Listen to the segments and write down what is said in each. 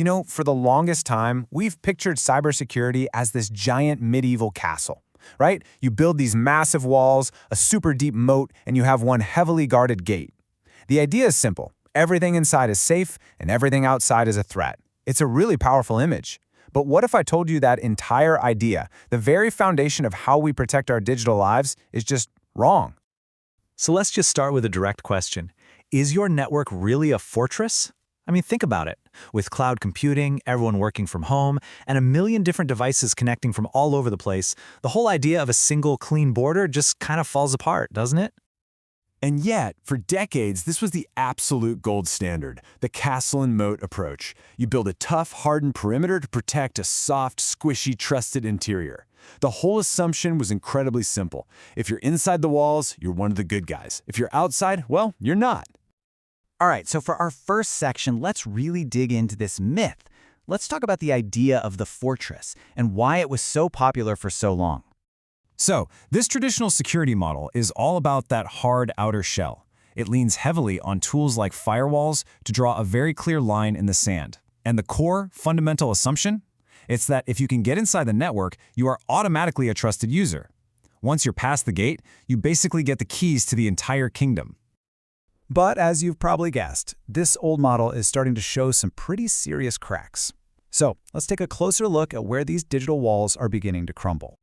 You know, for the longest time, we've pictured cybersecurity as this giant medieval castle, right? You build these massive walls, a super deep moat, and you have one heavily guarded gate. The idea is simple. Everything inside is safe, and everything outside is a threat. It's a really powerful image. But what if I told you that entire idea, the very foundation of how we protect our digital lives, is just wrong? So let's just start with a direct question. Is your network really a fortress? I mean, think about it. With cloud computing, everyone working from home, and a million different devices connecting from all over the place, the whole idea of a single clean border just kind of falls apart, doesn't it? And yet, for decades, this was the absolute gold standard, the castle and moat approach. You build a tough, hardened perimeter to protect a soft, squishy, trusted interior. The whole assumption was incredibly simple. If you're inside the walls, you're one of the good guys. If you're outside, well, you're not. All right, so for our first section, let's really dig into this myth. Let's talk about the idea of the fortress and why it was so popular for so long. So, this traditional security model is all about that hard outer shell. It leans heavily on tools like firewalls to draw a very clear line in the sand. And the core, fundamental assumption? It's that if you can get inside the network, you are automatically a trusted user. Once you're past the gate, you basically get the keys to the entire kingdom. But as you've probably guessed, this old model is starting to show some pretty serious cracks. So let's take a closer look at where these digital walls are beginning to crumble.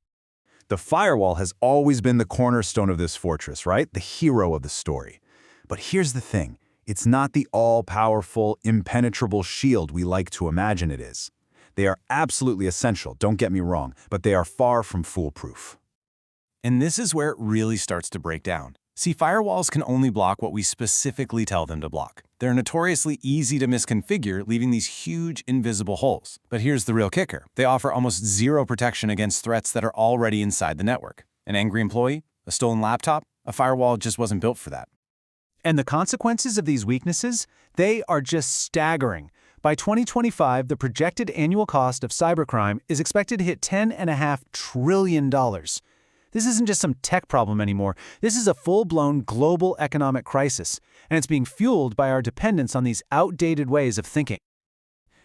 The firewall has always been the cornerstone of this fortress, right? The hero of the story. But here's the thing. It's not the all-powerful, impenetrable shield we like to imagine it is. They are absolutely essential, don't get me wrong, but they are far from foolproof. And this is where it really starts to break down. See, firewalls can only block what we specifically tell them to block. They're notoriously easy to misconfigure, leaving these huge invisible holes. But here's the real kicker. They offer almost zero protection against threats that are already inside the network. An angry employee? A stolen laptop? A firewall just wasn't built for that. And the consequences of these weaknesses? They are just staggering. By 2025, the projected annual cost of cybercrime is expected to hit $10.5 trillion. This isn't just some tech problem anymore. This is a full-blown global economic crisis, and it's being fueled by our dependence on these outdated ways of thinking.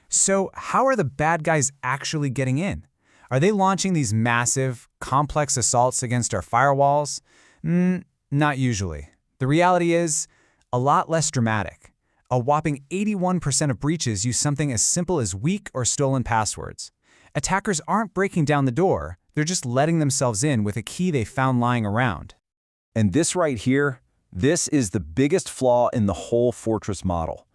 So how are the bad guys actually getting in? Are they launching these massive, complex assaults against our firewalls? Not usually. The reality is a lot less dramatic. A whopping 81% of breaches use something as simple as weak or stolen passwords. Attackers aren't breaking down the door. They're just letting themselves in with a key they found lying around. And this right here, this is the biggest flaw in the whole fortress model.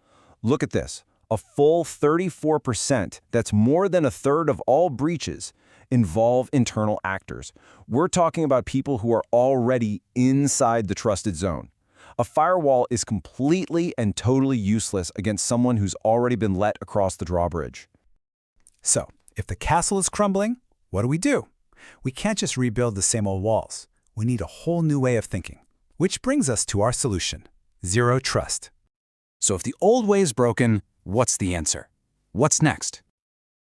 Look at this. A full 34%, that's more than a third of all breaches, involve internal actors. We're talking about people who are already inside the trusted zone. A firewall is completely and totally useless against someone who's already been let across the drawbridge. So, if the castle is crumbling, what do? We can't just rebuild the same old walls. We need a whole new way of thinking. Which brings us to our solution: zero trust. So if the old way is broken, what's the answer? What's next?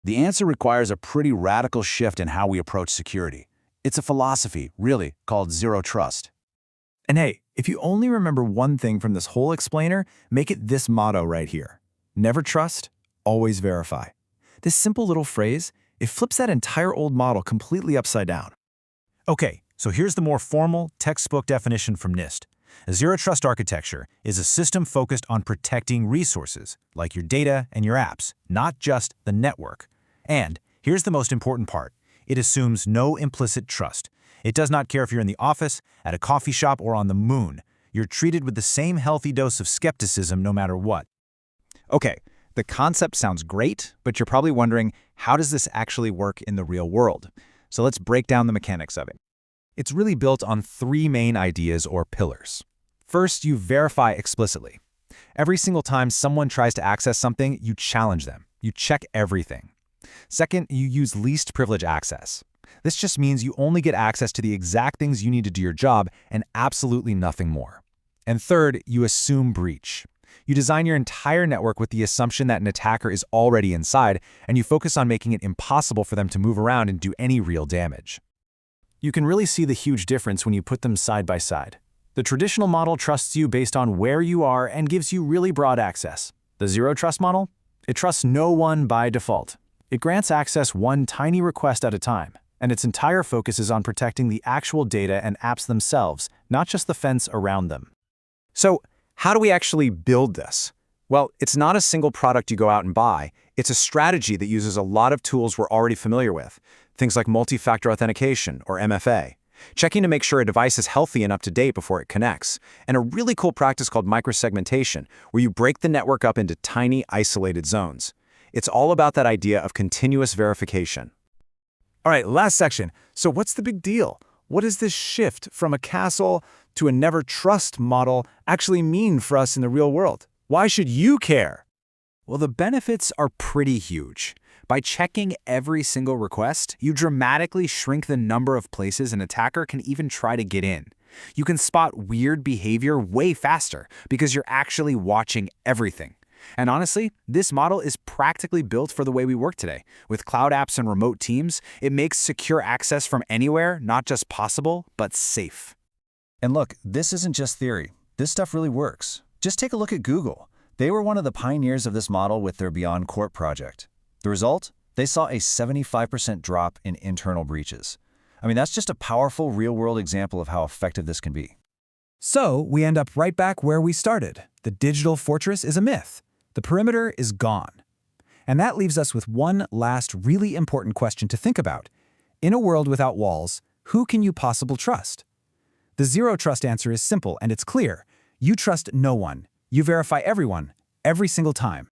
The answer requires a pretty radical shift in how we approach security. It's a philosophy, really, called zero trust. And hey, if you only remember one thing from this whole explainer, make it this motto right here. Never trust, always verify. This simple little phrase, it flips that entire old model completely upside down. Okay, so here's the more formal, textbook definition from NIST. A zero-trust architecture is a system focused on protecting resources, like your data and your apps, not just the network. And here's the most important part. It assumes no implicit trust. It does not care if you're in the office, at a coffee shop, or on the moon. You're treated with the same healthy dose of skepticism no matter what. Okay, the concept sounds great, but you're probably wondering, how does this actually work in the real world? So let's break down the mechanics of it. It's really built on three main ideas or pillars. First, you verify explicitly. Every single time someone tries to access something, you challenge them. You check everything. Second, you use least privilege access. This just means you only get access to the exact things you need to do your job and absolutely nothing more. And third, you assume breach. You design your entire network with the assumption that an attacker is already inside, and you focus on making it impossible for them to move around and do any real damage. You can really see the huge difference when you put them side by side. The traditional model trusts you based on where you are and gives you really broad access. The zero trust model? It trusts no one by default. It grants access one tiny request at a time, and its entire focus is on protecting the actual data and apps themselves, not just the fence around them. So, how do we actually build this? Well, it's not a single product you go out and buy. It's a strategy that uses a lot of tools we're already familiar with, things like multi-factor authentication, or MFA, checking to make sure a device is healthy and up to date before it connects, and a really cool practice called microsegmentation, where you break the network up into tiny, isolated zones. It's all about that idea of continuous verification. All right, last section. So what's the big deal? What does this shift from a castle to a never trust model actually mean for us in the real world? Why should you care? Well, the benefits are pretty huge. By checking every single request, you dramatically shrink the number of places an attacker can even try to get in. You can spot weird behavior way faster because you're actually watching everything. And honestly, this model is practically built for the way we work today. With cloud apps and remote teams, it makes secure access from anywhere not just possible, but safe. And look, this isn't just theory. This stuff really works. Just take a look at Google. They were one of the pioneers of this model with their Beyond Corp project. The result? They saw a 75% drop in internal breaches. I mean, that's just a powerful real-world example of how effective this can be. So we end up right back where we started. The digital fortress is a myth. The perimeter is gone. And that leaves us with one last really important question to think about. In a world without walls, who can you possibly trust? The zero trust answer is simple and it's clear. You trust no one. You verify everyone, every single time.